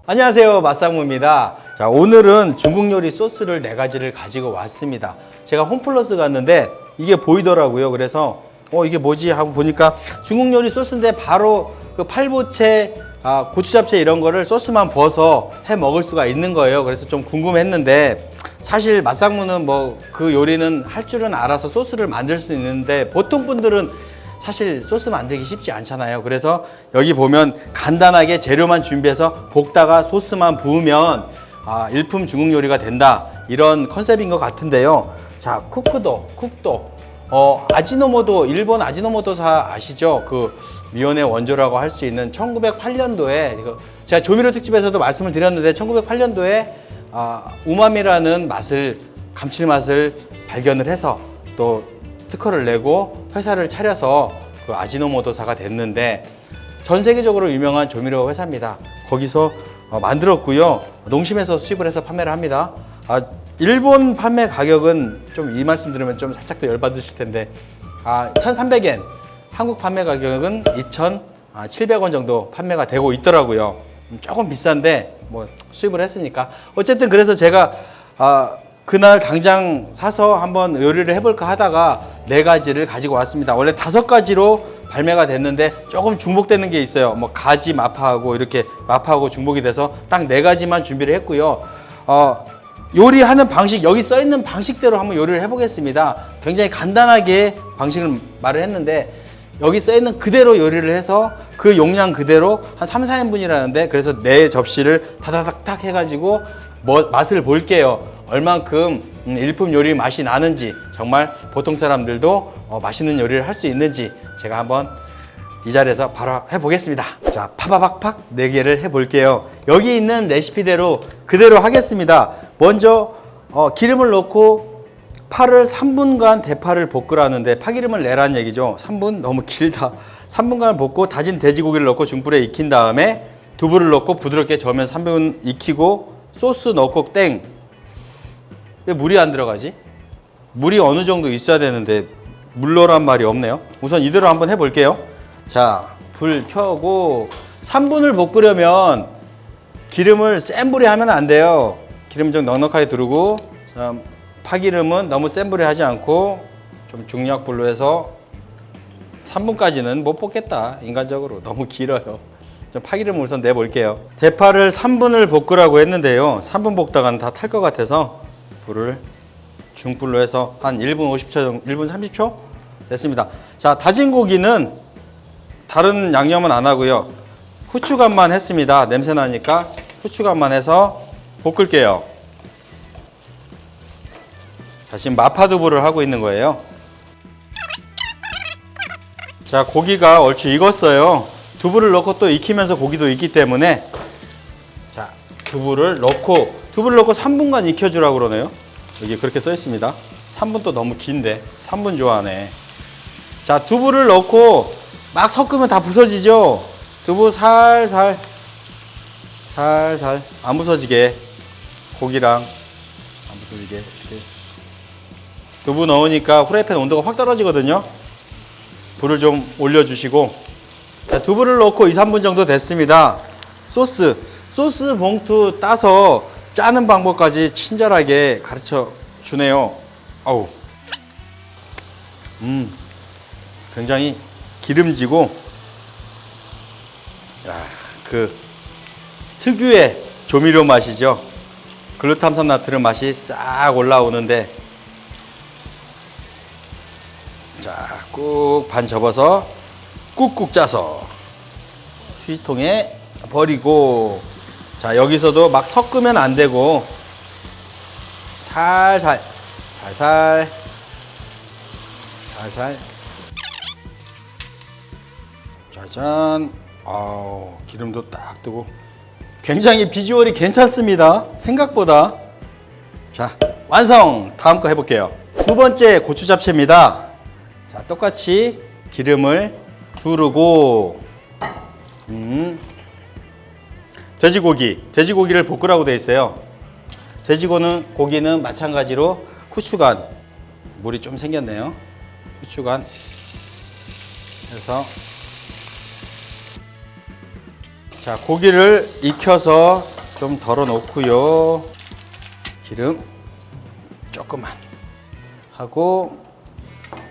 안녕하세요, 맛상무입니다. 자, 오늘은 중국 요리 소스를 4가지를 가지고 왔습니다. 제가 홈플러스 갔는데 이게 보이더라고요. 그래서 이게 뭐지 하고 보니까 중국 요리 소스인데 바로 그 팔보채, 고추 잡채 이런 거를 소스만 부어서 해 먹을 수가 있는 거예요. 그래서 좀 궁금했는데 사실 맛상무는 뭐 그 요리는 할 줄은 알아서 소스를 만들 수 있는데 보통 분들은 사실 소스 만들기 쉽지 않잖아요. 그래서 여기 보면 간단하게 재료만 준비해서 볶다가 소스만 부으면 일품 중국 요리가 된다, 이런 컨셉인 것 같은데요. 자, 쿡도 아지노모토, 일본 아지노모토사 아시죠? 그 미원의 원조라고 할 수 있는 1908년도에 제가 조미료 특집에서도 말씀을 드렸는데 1908년도에 우마미라는 맛을, 감칠맛을 발견을 해서 또 특허를 내고 회사를 차려서 그 아지노모토사가 됐는데 전 세계적으로 유명한 조미료 회사입니다. 거기서 만들었고요. 농심에서 수입을 해서 판매를 합니다. 일본 판매 가격은 좀 이 말씀 들으면 좀 살짝 더 열받으실 텐데 1,300엔, 한국 판매 가격은 2,700원 정도 판매가 되고 있더라고요. 조금 비싼데 뭐 수입을 했으니까 어쨌든 그래서 제가 그날 당장 사서 한번 요리를 해볼까 하다가 4가지를 가지고 왔습니다. 원래 5가지로 발매가 됐는데 조금 중복되는 게 있어요. 뭐 가지 마파하고 이렇게 마파하고 중복이 돼서 딱 4가지만 준비를 했고요. 요리하는 방식, 여기 써 있는 방식대로 한번 요리를 해보겠습니다. 굉장히 간단하게 방식을 말을 했는데 여기 써 있는 그대로 요리를 해서 그 용량 그대로 한 3, 4인분이라는데 그래서 4접시를 타다닥 해가지고 맛을 볼게요. 얼만큼 일품 요리 맛이 나는지, 정말 보통 사람들도 맛있는 요리를 할 수 있는지 제가 한번 이 자리에서 바로 해보겠습니다. 자, 파바박팍 4개를 해볼게요. 여기 있는 레시피대로 그대로 하겠습니다. 먼저 기름을 넣고 파를 3분간 대파를 볶으라는데 파기름을 내라는 얘기죠. 3분 너무 길다. 3분간 볶고 다진 돼지고기를 넣고 중불에 익힌 다음에 두부를 넣고 부드럽게 저으면 3분 익히고 소스 넣고 땡. 왜 물이 안 들어가지? 물이 어느 정도 있어야 되는데 물 넣으란 말이 없네요. 우선 이대로 한번 해볼게요. 자, 불 켜고 3분을 볶으려면 기름을 센 불에 하면 안 돼요. 기름 좀 넉넉하게 두르고, 파기름은 너무 센 불에 하지 않고 좀 중약불로 해서 3분까지는 못 볶겠다. 인간적으로 너무 길어요. 좀 파기름을 우선 내볼게요. 대파를 3분을 볶으라고 했는데요. 3분 볶다가는 다 탈 것 같아서 불을 중불로 해서 한 1분 50초 정도, 1분 30초 됐습니다. 자, 다진 고기는 다른 양념은 안 하고요. 후추간만 했습니다. 냄새 나니까 후추간만 해서 볶을게요. 자, 지금 마파두부를 하고 있는 거예요. 자, 고기가 얼추 익었어요. 두부를 넣고 또 익히면서 고기도 익기 때문에 자, 두부를 넣고 3분간 익혀주라고 그러네요. 여기 그렇게 써 있습니다. 3분 또 너무 긴데 3분 좋아하네. 자, 두부를 넣고 막 섞으면 다 부서지죠. 두부 살살 안 부서지게, 고기랑 안 부서지게 이렇게 두부 넣으니까 후라이팬 온도가 확 떨어지거든요. 불을 좀 올려주시고, 자, 두부를 넣고 2, 3분 정도 됐습니다. 소스 봉투 따서 짜는 방법까지 친절하게 가르쳐 주네요. 어우, 굉장히 기름지고, 그 특유의 조미료 맛이죠. 글루탐산 나트륨 맛이 싹 올라오는데, 자, 꾹 반 접어서 꾹꾹 짜서 휴지통에 버리고, 자, 여기서도 막 섞으면 안 되고 살살 짜잔. 기름도 딱 뜨고 굉장히 비주얼이 괜찮습니다. 생각보다. 자, 완성! 다음 거 해볼게요. 2번째 고추 잡채입니다. 자, 똑같이 기름을 두르고 돼지고기를 볶으라고 되어 있어요. 돼지고기는 마찬가지로 후추간, 물이 좀 생겼네요. 후추간 해서, 자, 고기를 익혀서 좀 덜어 놓고요. 기름 조금만 하고,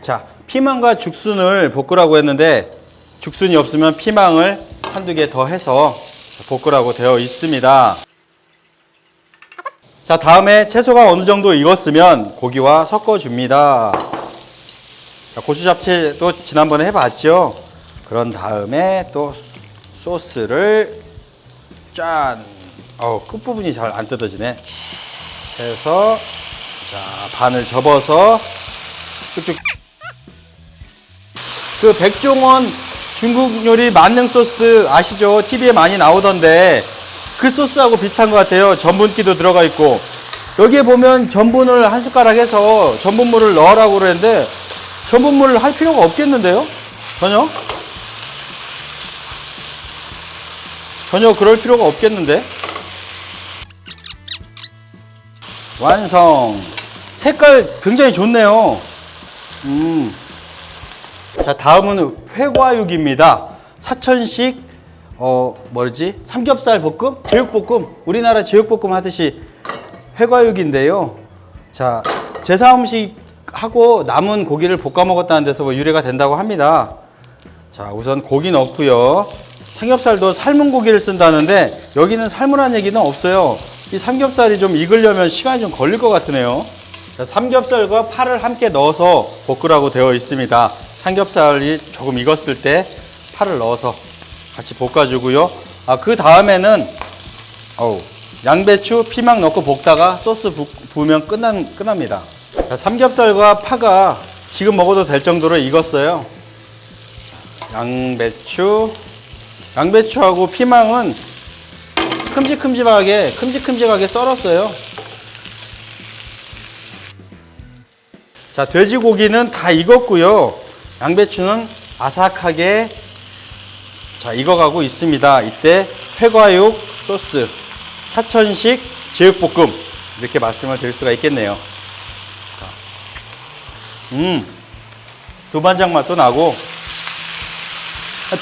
자, 피망과 죽순을 볶으라고 했는데 죽순이 없으면 피망을 한두 개 더 해서 볶으라고 되어 있습니다. 자, 다음에 채소가 어느 정도 익었으면 고기와 섞어줍니다. 자, 고추 잡채도 지난번에 해봤죠. 그런 다음에 또 소스를 짠. 끝부분이 잘 안 뜯어지네. 해서, 자, 반을 접어서 쭉쭉. 그 백종원 중국 요리 만능 소스 아시죠? TV에 많이 나오던데 그 소스하고 비슷한 것 같아요. 전분기도 들어가 있고, 여기에 보면 전분을 한 숟가락 해서 전분물을 넣으라고 그러는데 전분물을 할 필요가 없겠는데요? 전혀 그럴 필요가 없겠는데. 완성. 색깔 굉장히 좋네요. 자, 다음은 회과육입니다. 사천식 삼겹살 볶음? 제육볶음. 우리나라 제육볶음 하듯이 회과육인데요. 자, 제사 음식하고 남은 고기를 볶아 먹었다는 데서 뭐 유래가 된다고 합니다. 자, 우선 고기 넣고요. 삼겹살도 삶은 고기를 쓴다는데 여기는 삶으란 얘기는 없어요. 이 삼겹살이 좀 익으려면 시간이 좀 걸릴 것 같으네요. 자, 삼겹살과 파를 함께 넣어서 볶으라고 되어 있습니다. 삼겹살이 조금 익었을 때 파를 넣어서 같이 볶아주고요. 그 다음에는 양배추, 피망 넣고 볶다가 소스 부으면 끝납니다. 자, 삼겹살과 파가 지금 먹어도 될 정도로 익었어요. 양배추하고 피망은 큼직큼직하게 썰었어요. 자, 돼지고기는 다 익었고요. 양배추는 아삭하게 익어가고 있습니다. 이때 회과육 소스, 사천식 제육볶음, 이렇게 말씀을 드릴 수가 있겠네요. 두반장 맛도 나고,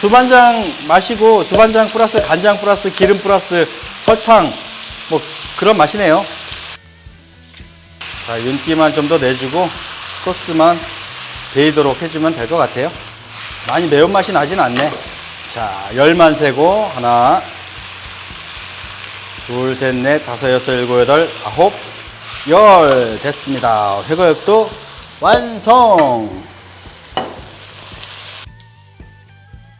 두반장 마시고 두반장 플러스 간장 플러스 기름 플러스 설탕, 뭐 그런 맛이네요. 자, 윤기만 좀 더 내주고 소스만 배이도록 해주면 될 것 같아요. 많이 매운맛이 나진 않네. 자, 열만 세고 하나, 둘, 셋, 넷, 다섯, 여섯, 일곱, 여덟, 아홉, 열 됐습니다. 회과육도 완성.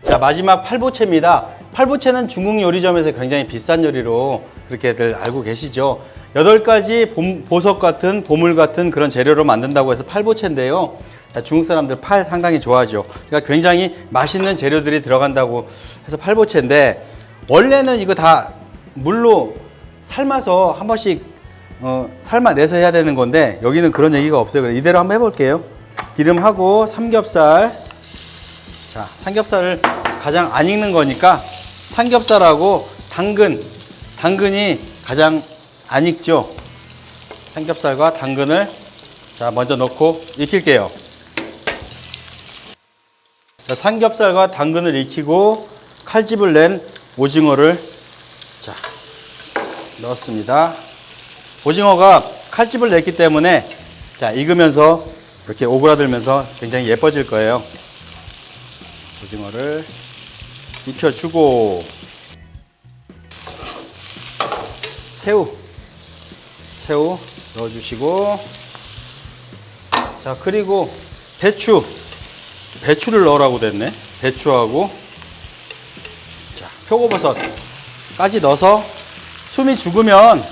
자, 마지막 팔보채입니다. 팔보채는 중국 요리점에서 굉장히 비싼 요리로 그렇게들 알고 계시죠. 8가지 보석 같은 보물 같은 그런 재료로 만든다고 해서 팔보채인데요. 자, 중국 사람들 팔 상당히 좋아하죠. 그러니까 굉장히 맛있는 재료들이 들어간다고 해서 팔보채인데, 원래는 이거 다 물로 삶아서 한 번씩 삶아내서 해야 되는 건데 여기는 그런 얘기가 없어요. 그래서 이대로 한번 해볼게요. 기름하고 삼겹살. 자, 삼겹살을 가장 안 익는 거니까 삼겹살하고 당근이 가장 안 익죠. 삼겹살과 당근을 자 먼저 넣고 익힐게요. 자, 삼겹살과 당근을 익히고 칼집을 낸 오징어를 자 넣었습니다. 오징어가 칼집을 냈기 때문에 자 익으면서 이렇게 오그라들면서 굉장히 예뻐질 거예요. 오징어를 익혀주고, 새우 넣어주시고, 자, 그리고 배추를 넣으라고 됐네. 배추하고, 자, 표고버섯까지 넣어서 숨이 죽으면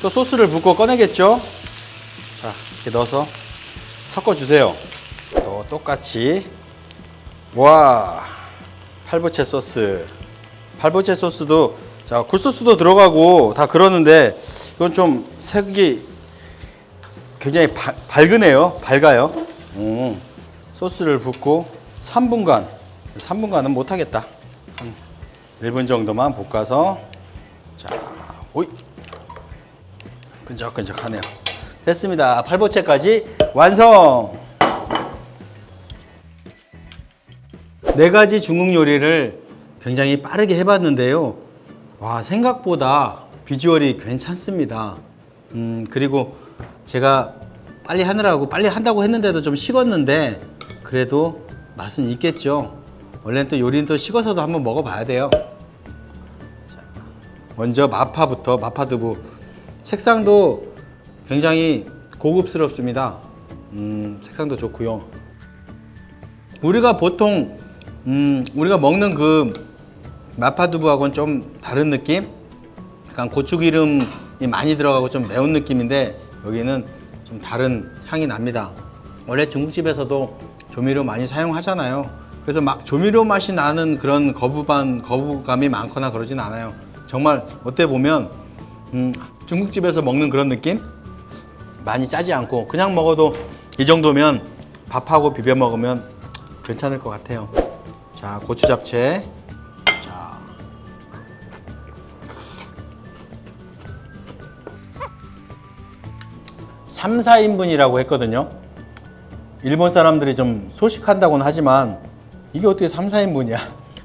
또 소스를 붓고 꺼내겠죠. 자, 이렇게 넣어서 섞어주세요. 또 똑같이. 와, 팔보채 소스. 팔보채 소스도 자 굴소스도 들어가고 다 그러는데 이건 좀 색이 굉장히 밝아요. 소스를 붓고 3분간은 못하겠다. 한 1분 정도만 볶아서 자, 오이 끈적끈적하네요. 됐습니다. 팔보채까지 완성. 4가지 중국 요리를 굉장히 빠르게 해봤는데요. 와, 생각보다 비주얼이 괜찮습니다. 그리고 제가 빨리 하느라고 빨리 한다고 했는데도 좀 식었는데 그래도 맛은 있겠죠. 원래는 또 요리는 또 식어서도 한번 먹어봐야 돼요. 자, 먼저 마파부터, 마파두부. 색상도 굉장히 고급스럽습니다. 색상도 좋고요. 우리가 보통 우리가 먹는 그 마파두부하고는 좀 다른 느낌? 약간 고추기름이 많이 들어가고 좀 매운 느낌인데 여기는 좀 다른 향이 납니다. 원래 중국집에서도 조미료 많이 사용하잖아요. 그래서 막 조미료 맛이 나는 그런 거부감이 많거나 그러진 않아요. 정말 어떻게 보면 중국집에서 먹는 그런 느낌? 많이 짜지 않고 그냥 먹어도 이 정도면 밥하고 비벼 먹으면 괜찮을 것 같아요. 자, 고추 잡채. 자, (3, 4인분이라고) 했거든요. 일본 사람들이 좀 소식한다고는 하지만 이게 어떻게 3, 4인분이야?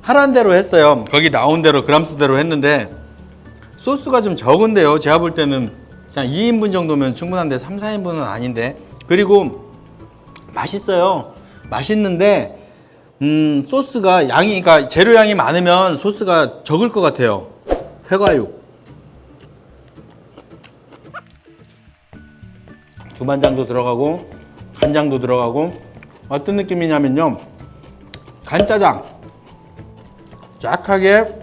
하라는 대로 했어요. 거기 나온 대로 그람수대로 했는데 소스가 좀 적은데요. 제가 볼 때는 그냥 2인분 정도면 충분한데 3, 4인분은 아닌데. 그리고 맛있어요. 맛있는데 소스가 양이, 그러니까 재료 양이 많으면 소스가 적을 것 같아요. 회과육. 두반장도 들어가고 간장도 들어가고 어떤 느낌이냐면요. 간짜장. 약하게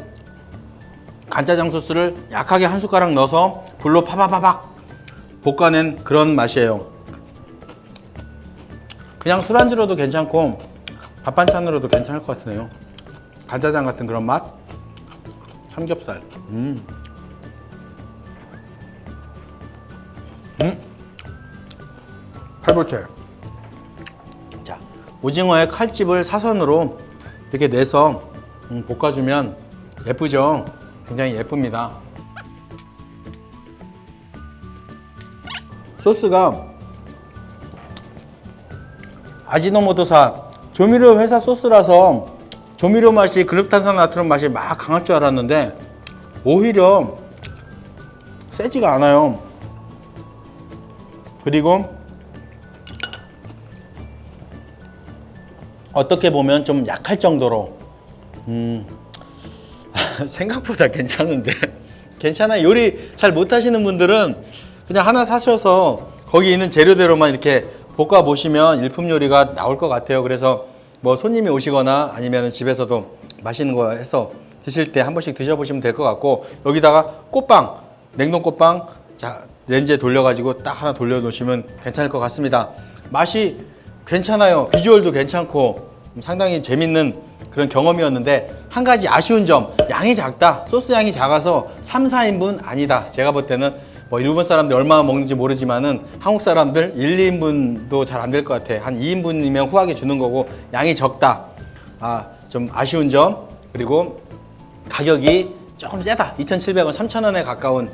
간짜장 소스를 약하게 한 숟가락 넣어서 불로 파바바박 볶아낸 그런 맛이에요. 그냥 술안주로도 괜찮고 밥 반찬으로도 괜찮을 것 같네요. 간짜장 같은 그런 맛. 삼겹살. 팔보채. 자, 오징어의 칼집을 사선으로 이렇게 내서 볶아주면 예쁘죠? 굉장히 예쁩니다. 소스가 아지노모토사 조미료 회사 소스라서 조미료 맛이 글루탄산나트륨 맛이 막 강할 줄 알았는데 오히려 세지가 않아요. 그리고 어떻게 보면 좀 약할 정도로 생각보다 괜찮은데 괜찮아요. 요리 잘 못하시는 분들은 그냥 하나 사셔서 거기 있는 재료대로만 이렇게 볶아 보시면 일품 요리가 나올 것 같아요. 그래서 뭐 손님이 오시거나 아니면 집에서도 맛있는 거 해서 드실 때 한 번씩 드셔보시면 될 것 같고, 여기다가 꽃빵, 냉동 꽃빵, 자 렌즈에 돌려가지고 딱 하나 돌려 놓으시면 괜찮을 것 같습니다. 맛이 괜찮아요. 비주얼도 괜찮고 상당히 재밌는 그런 경험이었는데, 한 가지 아쉬운 점, 양이 작다. 소스 양이 작아서 3, 4인분 아니다. 제가 볼 때는 뭐 일본 사람들 얼마나 먹는지 모르지만은 한국 사람들 1, 2인분도 잘 안 될 것 같아. 한 2인분이면 후하게 주는 거고 양이 적다. 좀 아쉬운 점. 그리고 가격이 조금 세다. 2,700원, 3,000원에 가까운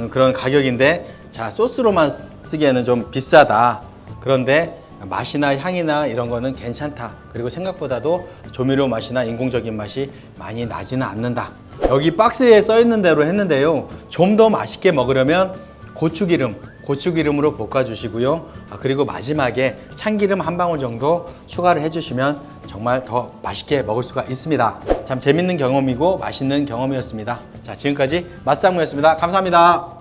그런 가격인데, 자 소스로만 쓰기에는 좀 비싸다. 그런데 맛이나 향이나 이런 거는 괜찮다. 그리고 생각보다도 조미료 맛이나 인공적인 맛이 많이 나지는 않는다. 여기 박스에 써 있는 대로 했는데요. 좀 더 맛있게 먹으려면 고추기름으로 볶아 주시고요. 그리고 마지막에 참기름 한 방울 정도 추가를 해주시면 정말 더 맛있게 먹을 수가 있습니다. 참 재밌는 경험이고 맛있는 경험이었습니다. 자, 지금까지 맛상무였습니다. 감사합니다.